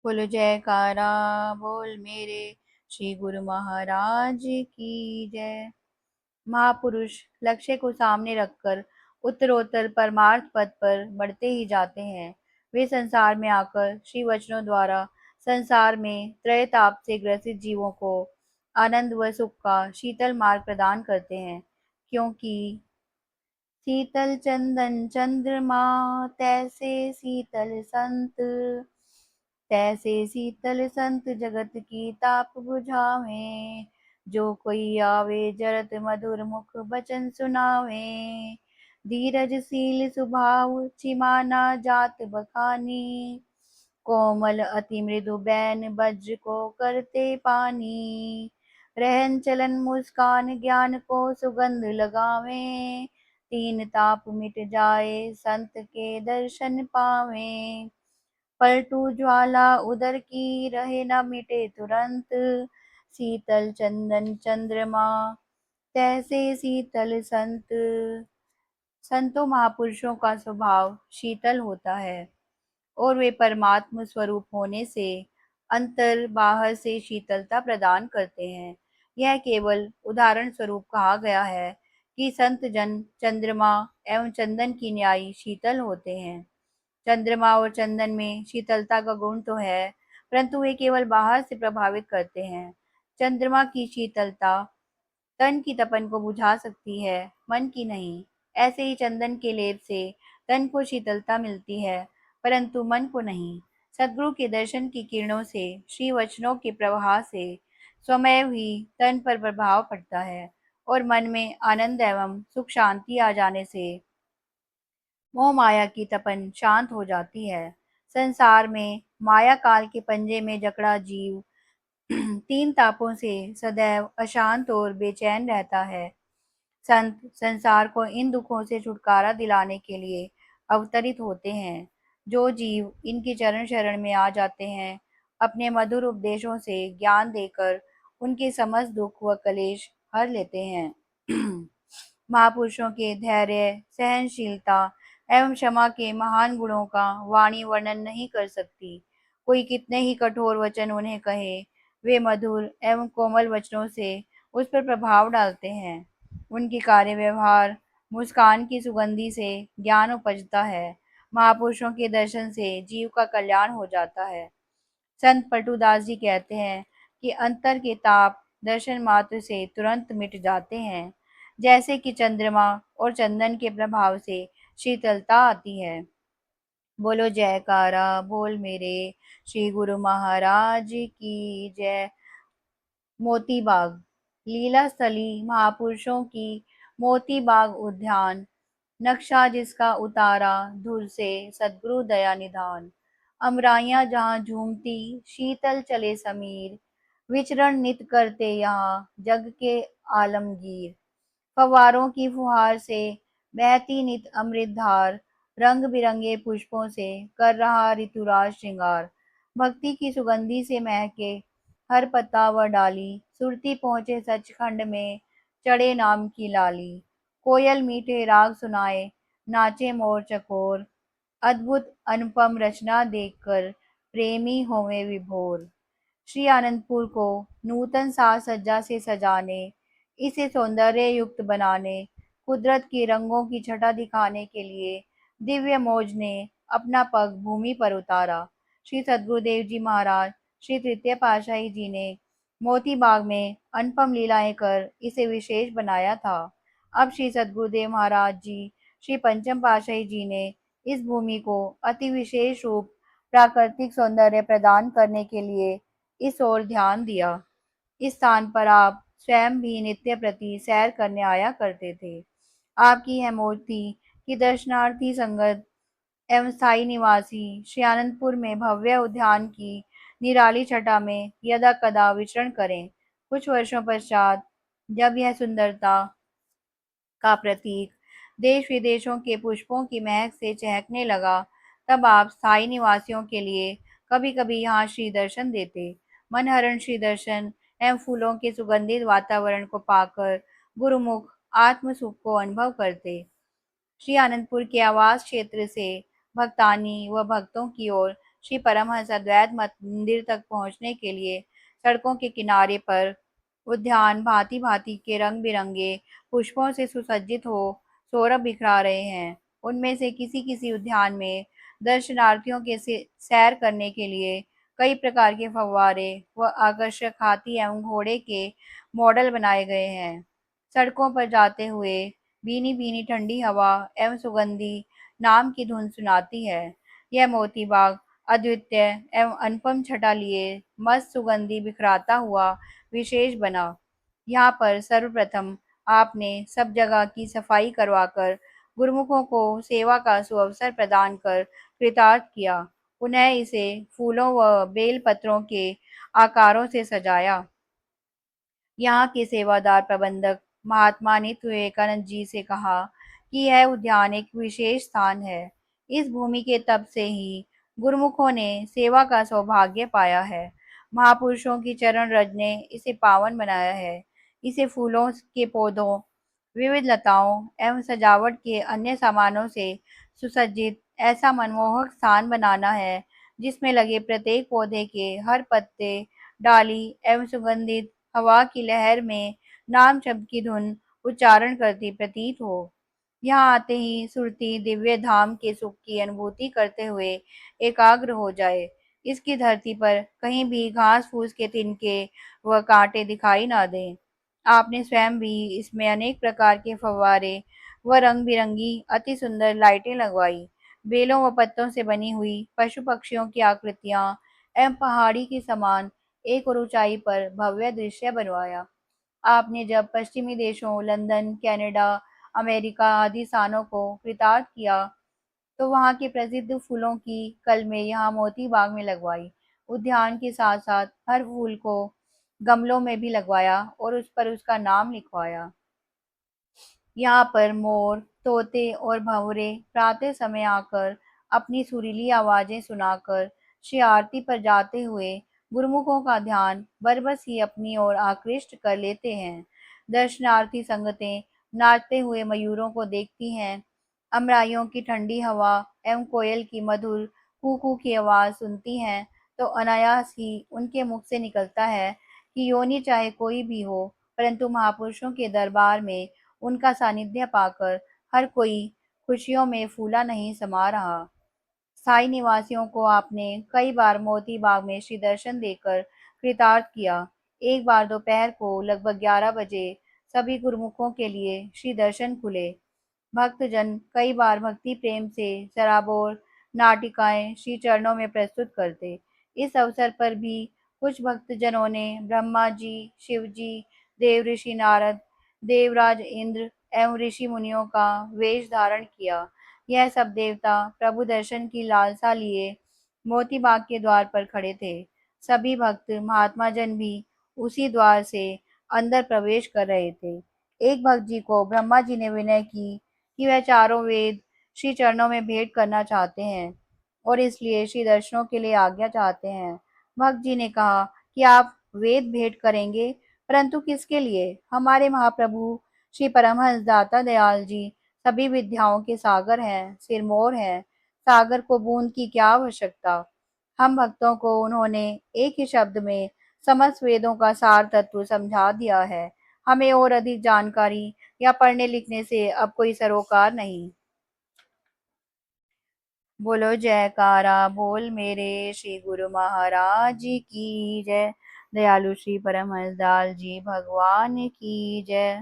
बोलो जयकारा बोल मेरे श्री गुरु महाराज की जय। महापुरुष लक्ष्य को सामने रखकर उत्तरोत्तर परमार्थ पथ पर बढ़ते ही जाते हैं। वे संसार में आकर श्री वचनों द्वारा संसार में त्रयताप से ग्रसित जीवों को आनंद व सुख का शीतल मार्ग प्रदान करते हैं, क्योंकि शीतल चंदन चंद्रमा तैसे शीतल संत, तैसे शीतल संत जगत की ताप बुझावे। जो कोई आवे जरत मधुर मुख बचन सुनावे। धीरजशील स्वभाव छिमाना जात बखानी, कोमल अति मृदु बैन वज्र को करते पानी। रहन चलन मुस्कान ज्ञान को सुगंध लगावे। तीन ताप मिट जाए संत के दर्शन पावे। पलटू ज्वाला उदर की रहे न मिटे तुरंत, शीतल चंदन चंद्रमा तैसे शीतल संत। संतों महापुरुषों का स्वभाव शीतल होता है और वे परमात्म स्वरूप होने से अंतर बाहर से शीतलता प्रदान करते हैं। यह केवल उदाहरण स्वरूप कहा गया है कि संत जन चंद्रमा एवं चंदन की न्यायी शीतल होते हैं। चंद्रमा और चंदन में शीतलता का गुण तो है, परंतु वे केवल बाहर से प्रभावित करते हैं। चंद्रमा की शीतलता तन की तपन को बुझा सकती है, मन की नहीं। ऐसे ही चंदन के लेप से तन को शीतलता मिलती है, परंतु मन को नहीं। सद्गुरु के दर्शन की किरणों से, श्री वचनों के प्रवाह से स्वयं ही तन पर प्रभाव पड़ता है और मन में आनंद एवं सुख शांति आ जाने से मोह माया की तपन शांत हो जाती है। संसार में माया काल के पंजे में जकड़ा जीव तीन तापों से सदैव अशांत और बेचैन रहता है। संत संसार को इन दुखों से छुटकारा दिलाने के लिए अवतरित होते हैं। जो जीव इनकी चरण शरण में आ जाते हैं, अपने मधुर उपदेशों से ज्ञान देकर उनके समस्त दुख व कलेश हर लेते हैं। महापुरुषों के धैर्य, सहनशीलता एवं क्षमा के महान गुणों का वाणी वर्णन नहीं कर सकती। कोई कितने ही कठोर वचन उन्हें कहे, वे मधुर एवं कोमल वचनों से उस पर प्रभाव डालते हैं। उनकी कार्य व्यवहार मुस्कान की सुगंधि से ज्ञान उपजता है। महापुरुषों के दर्शन से जीव का कल्याण हो जाता है। संत पटुदास जी कहते हैं कि अंतर के ताप दर्शन मात्र से तुरंत मिट जाते हैं, जैसे कि चंद्रमा और चंदन के प्रभाव से शीतलता आती है। बोलो जयकारा बोल मेरे श्री गुरु महाराज की जय। मोती बाग लीला स्थली महापुरुषों की मोती बाग उद्यान, नक्शा जिसका उतारा धुर से सद्गुरु दया निधान। अमराइयाँ जहाँ झूमती शीतल चले समीर, विचरण नित करते यहाँ जग के आलमगीर। फव्वारों की फुहार से बहती नित अमृत धार, रंग बिरंगे पुष्पों से कर रहा ऋतुराज श्रृंगार। भक्ति की सुगंधि से महके हर पत्ता व डाली, सुरती पहुँचे सचखंड में चढ़े नाम की लाली। कोयल मीठे राग सुनाए, नाचे मोर चकोर, अद्भुत अनुपम रचना देखकर प्रेमी होवे विभोर। श्री आनंदपुर को नूतन साज सज्जा से सजाने, इसे सौंदर्य युक्त बनाने, कुदरत के रंगों की छटा दिखाने के लिए दिव्य मौज ने अपना पग भूमि पर उतारा। श्री सद्गुरुदेव जी महाराज श्री तृतीय पातशाही जी ने मोती बाग में अनुपम लीलाएं कर इसे विशेष बनाया था। अब श्री सद्गुरुदेव महाराज जी श्री पंचम पातशाही जी ने इस भूमि को अति विशेष रूप प्राकृतिक सौंदर्य प्रदान करने के लिए इस ओर ध्यान दिया। इस स्थान पर आप स्वयं भी नित्य प्रति सैर करने आया करते थे। आपकी यह मूर्ति की दर्शनार्थी संगत एवं स्थायी निवासी श्री आनंदपुर में भव्य उद्यान की निराली छटा में यदा कदा विचरण करें। कुछ वर्षों पश्चात जब यह सुंदरता का प्रतीक देश विदेशों के पुष्पों की महक से चहकने लगा, तब आप स्थायी निवासियों के लिए कभी कभी यहाँ श्री दर्शन देते। मनहरण श्री दर्शन एवं फूलों के सुगंधित वातावरण को पाकर गुरुमुख आत्म सुख को अनुभव करते। श्री आनंदपुर के आवास क्षेत्र से भक्तानी व भक्तों की ओर श्री परमहंस अद्वैत मंदिर तक पहुंचने के लिए सड़कों के किनारे पर उद्यान भांति भांति के रंग बिरंगे पुष्पों से सुसज्जित हो सौरभ बिखरा रहे हैं। उनमें से किसी किसी उद्यान में दर्शनार्थियों के सैर करने के लिए कई प्रकार के फव्वारे व आकर्षक हाथी एवं घोड़े के मॉडल बनाए गए हैं। सड़कों पर जाते हुए भीनी भीनी ठंडी हवा एवं सुगंधी नाम की धुन सुनाती है। यह मोती बाग अद्वितीय एवं अनुपम छटा लिए मस्त सुगंधी बिखराता हुआ विशेष बना। यहाँ पर सर्वप्रथम आपने सब जगह की सफाई करवाकर गुरुमुखों को सेवा का सुअवसर प्रदान कर कृतार्थ किया। पुनः इसे फूलों व बेल पत्रों के आकारों से सजाया। यहाँ के सेवादार प्रबंधक महात्मा नित्य विवेकानंद जी से कहा कि यह उद्यान एक विशेष स्थान है। इस भूमि के तप से ही गुरुमुखों ने सेवा का सौभाग्य पाया है। महापुरुषों की चरण रज ने इसे पावन बनाया है। इसे फूलों के पौधों, विविध लताओं एवं सजावट के अन्य सामानों से सुसज्जित ऐसा मनमोहक स्थान बनाना है जिसमें लगे प्रत्येक पौधे के हर पत्ते, डाली एवं सुगंधित हवा की लहर में नाम शब्द की धुन उच्चारण करती प्रतीत हो। यहाँ आते ही सुरती दिव्य धाम के सुख की अनुभूति करते हुए एकाग्र हो जाए। इसकी धरती पर कहीं भी घास फूस के तिनके व कांटे दिखाई ना दें। आपने स्वयं भी इसमें अनेक प्रकार के फव्वारे व रंग बिरंगी अति सुंदर लाइटें लगवाई। बेलों व पत्तों से बनी हुई पशु पक्षियों की आकृतियां एवं पहाड़ी के समान एक और ऊंचाई पर भव्य दृश्य बनवाया। आपने जब पश्चिमी देशों लंदन, कनाडा, अमेरिका आदि स्थानों को कृतार्थ किया तो वहाँ के प्रसिद्ध फूलों की कलमें यहाँ मोती बाग में लगवाई। उद्यान के साथ साथ हर फूल को गमलों में भी लगवाया और उस पर उसका नाम लिखवाया। यहाँ पर मोर, तोते और भंवरे प्रातः समय आकर अपनी सुरीली आवाजें सुनाकर श्री आरती पर जाते हुए गुरुमुखों का ध्यान बरबस ही अपनी ओर आकृष्ट कर लेते हैं। दर्शनार्थी संगतें नाचते हुए मयूरों को देखती हैं, अमराइयों की ठंडी हवा एवं कोयल की मधुर कू की आवाज सुनती हैं, तो अनायास ही उनके मुख से निकलता है कि योनि चाहे कोई भी हो, परंतु महापुरुषों के दरबार में उनका सानिध्य पाकर हर कोई खुशियों में फूला नहीं समा रहा। स्थायी निवासियों को आपने कई बार मोती बाग में श्री दर्शन देकर कृतार्थ किया। एक बार दोपहर को लगभग 11 बजे सभी गुरुमुखों के लिए श्री दर्शन खुले। भक्तजन कई बार भक्ति प्रेम से सराबोर नाटिकाएं श्री चरणों में प्रस्तुत करते। इस अवसर पर भी कुछ भक्तजनों ने ब्रह्मा जी, शिव जी, देव ऋषि नारद, देवराज इंद्र एवं ऋषि मुनियों का वेश धारण किया। यह सब देवता प्रभु दर्शन की लालसा लिए मोती बाग के द्वार पर खड़े थे। सभी भक्त महात्मा जन भी उसी द्वार से अंदर प्रवेश कर रहे थे। एक भक्त जी को ब्रह्मा जी ने विनय की कि वह चारों वेद श्री चरणों में भेंट करना चाहते हैं और इसलिए श्री दर्शनों के लिए आज्ञा चाहते हैं। भक्त जी ने कहा कि आप वेद भेंट करेंगे, परंतु किसके लिए? हमारे महाप्रभु श्री परमहंस दाता दयाल जी सभी विद्याओं के सागर हैं, सिरमौर हैं। सागर को बूंद की क्या आवश्यकता? हम भक्तों को उन्होंने एक ही शब्द में समस्त वेदों का सार तत्व समझा दिया है। हमें और अधिक जानकारी या पढ़ने लिखने से अब कोई सरोकार नहीं। बोलो जयकारा बोल मेरे श्री गुरु महाराज की जय। दयालु श्री परमहंस दास जी भगवान की जय।